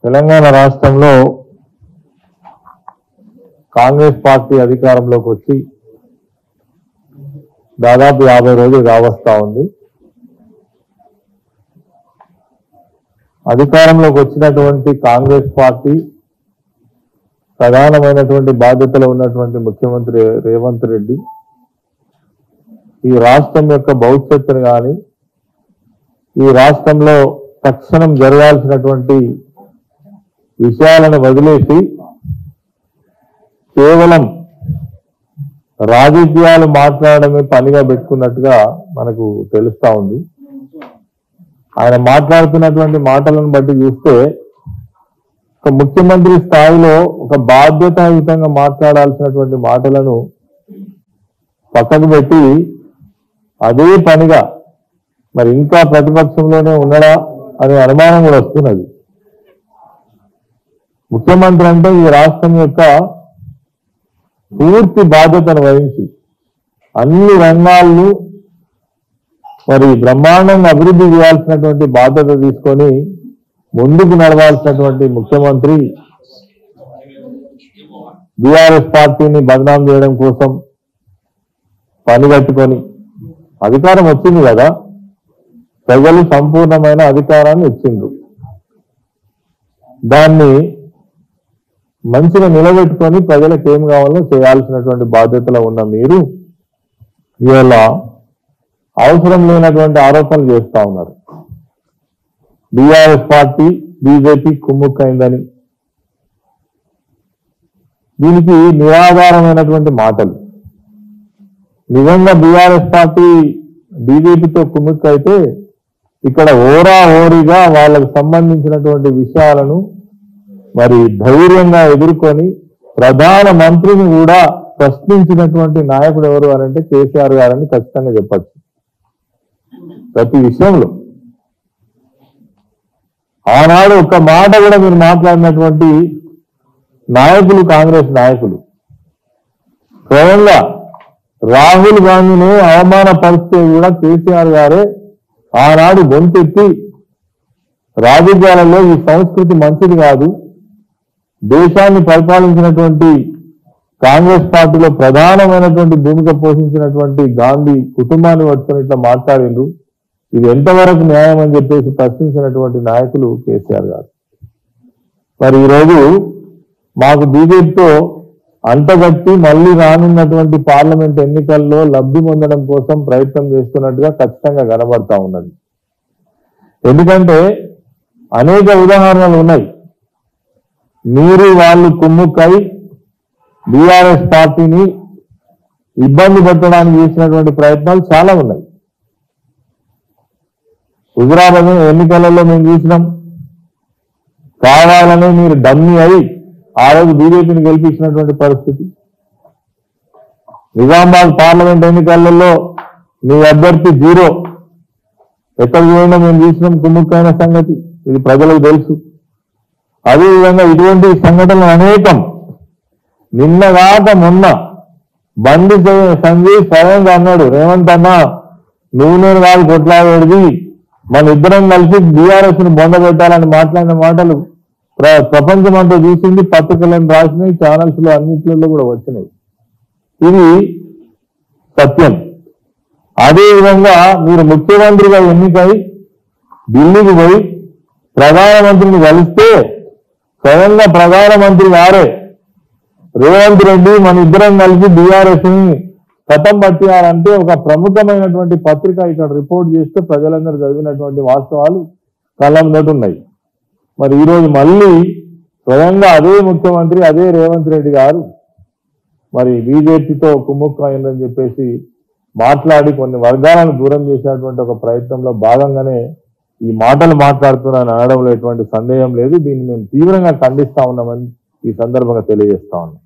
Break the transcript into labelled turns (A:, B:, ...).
A: తెలంగాణ రాష్ట్రంలో కాంగ్రెస్ పార్టీ అధికారంలోకి వచ్చి దాదాపు 50 రోజులు కావస్తా ఉంది. అధికారంలోకి వచ్చినటువంటి కాంగ్రెస్ పార్టీ ప్రధానమైనటువంటి బాధ్యతలో ఉన్నటువంటి ముఖ్యమంత్రి రేవంత్ రెడ్డి ఈ రాష్ట్రం యొక్క భవిష్యత్తును కానీ ఈ రాష్ట్రంలో తక్షణం జరగాల్సినటువంటి విషయాలను వదిలేసి కేవలం రాజకీయాలు మాట్లాడమే పనిగా పెట్టుకున్నట్టుగా మనకు తెలుస్తా ఉంది. ఆయన మాట్లాడుతున్నటువంటి మాటలను బట్టి చూస్తే ఒక ముఖ్యమంత్రి స్థాయిలో ఒక బాధ్యతాయుతంగా మాట్లాడాల్సినటువంటి మాటలను పక్కకు పెట్టి అదే పనిగా మరి ఇంకా ప్రతిపక్షంలోనే ఉన్నాడా అనే అనుమానం కూడా వస్తున్నది. ముఖ్యమంత్రి అంటే ఈ రాష్ట్రం యొక్క పూర్తి బాధ్యతను వహించి అన్ని రంగాలను మరి బ్రహ్మాండంగా అభివృద్ధి చేయాల్సినటువంటి బాధ్యత తీసుకొని ముందుకు నడవాల్సినటువంటి ముఖ్యమంత్రి బీఆర్ఎస్ పార్టీని బదనాం చేయడం కోసం పనిగట్టుకొని అధికారం వచ్చింది కదా, ప్రజలు సంపూర్ణమైన అధికారాన్ని ఇచ్చిండ్రు. దాన్ని మంచిగా నిలబెట్టుకొని ప్రజలకు ఏం కావాలో చేయాల్సినటువంటి బాధ్యతలో ఉన్న మీరు ఇవాళ అవసరం లేనటువంటి ఆరోపణలు చేస్తా ఉన్నారు. బీఆర్ఎస్ పార్టీ బీజేపీ కుమ్ముక్కైందని, దీనికి నిరాధారమైనటువంటి మాటలు. నిజంగా బీఆర్ఎస్ పార్టీ బీజేపీతో కుమ్ముక్కైతే ఇక్కడ ఓరాఓరిగా వాళ్ళకు సంబంధించినటువంటి విషయాలను మరి ధైర్యంగా ఎదుర్కొని ప్రధాన మంత్రిని కూడా ప్రశ్నించినటువంటి నాయకుడు ఎవరు అనంటే కేసీఆర్ గారని ఖచ్చితంగా చెప్పచ్చు. ప్రతి విషయంలో ఆనాడు ఒక్క మాట కూడా మీరు మాట్లాడినటువంటి నాయకులు కాంగ్రెస్ నాయకులు స్వయంగా రాహుల్ గాంధీని అవమానపరిస్తే కూడా కేసీఆర్ గారే ఆనాడు గొంతెత్తి రాజకీయాలలో ఈ సంస్కృతి మంచిది కాదు, దేశాన్ని పరిపాలించినటువంటి కాంగ్రెస్ పార్టీలో ప్రధానమైనటువంటి భూమిక పోషించినటువంటి గాంధీ కుటుంబాన్ని పట్టుకొని ఇట్లా మాట్లాడిండ్రు, ఇది ఎంతవరకు న్యాయం అని చెప్పేసి ప్రశ్నించినటువంటి నాయకులు కేసీఆర్ గారు. మరి ఈరోజు మాకు బీజేపీతో అంటగట్టి మళ్ళీ రానున్నటువంటి పార్లమెంట్ ఎన్నికల్లో లబ్ధి పొందడం కోసం ప్రయత్నం చేస్తున్నట్టుగా ఖచ్చితంగా కనబడతా ఉన్నది. ఎందుకంటే అనేక ఉదాహరణలు ఉన్నాయి. మీరు వాళ్ళు కుమ్ముక్కై బీఆర్ఎస్ పార్టీని ఇబ్బంది పెట్టడానికి చేసినటువంటి ప్రయత్నాలు చాలా ఉన్నాయి. హుజురాబాద్ ఎన్నికలలో మేము చూసినాం, కావాలని మీరు డమ్మీ అయి ఆ రోజు బీజేపీని గెలిపించినటువంటి పరిస్థితి. నిజామాబాద్ పార్లమెంట్ ఎన్నికలలో మీ అభ్యర్థి 0 ఎక్కడ చూడడం మేము చూసినాం కుమ్ముక్కైన సంగతి, ఇది ప్రజలకు తెలుసు. అదేవిధంగా ఇటువంటి సంఘటనలు అనేకం. నిన్నగాక మొన్న బండి సంజయ్ స్వయంగా అన్నాడు, రేవంత్ అన్నా నువ్వు నేను కాదు కొట్లాడేది, మన ఇద్దరం కలిసి బీఆర్ఎస్ ను బొందబెట్టాలని మాట్లాడిన మాటలు ప్రపంచం అంతా చూసింది, పత్రికలను రాసినాయి, ఛానల్స్ లో అన్నింటిలో కూడా వచ్చినాయి. ఇది సత్యం. అదేవిధంగా మీరు ముఖ్యమంత్రిగా ఎన్నికై ఢిల్లీకి పోయి ప్రధానమంత్రిని కలిస్తే స్వయంగా ప్రధానమంత్రి గారే రేవంత్ రెడ్డి మన ఇద్దరం కలిసి బీఆర్ఎస్ ని కథం పట్టియాలంటే ఒక ప్రముఖమైనటువంటి పత్రిక ఇక్కడ రిపోర్ట్ చేస్తే ప్రజలందరూ చదివినటువంటి వాస్తవాలు కళ్ళందట ఉన్నాయి. మరి ఈరోజు మళ్ళీ స్వయంగా అదే ముఖ్యమంత్రి అదే రేవంత్ రెడ్డి గారు మరి బీజేపీతో కుమ్ముక్కు అయిందని చెప్పేసి మాట్లాడి కొన్ని వర్గాలను దూరం చేసేటువంటి ఒక ప్రయత్నంలో భాగంగానే ఈ మాటలు మాట్లాడుతున్నాను అనడంలో ఎటువంటి సందేహం లేదు. దీన్ని మేము తీవ్రంగా ఖండిస్తా ఉన్నామని ఈ సందర్భంగా తెలియజేస్తా ఉన్నాం.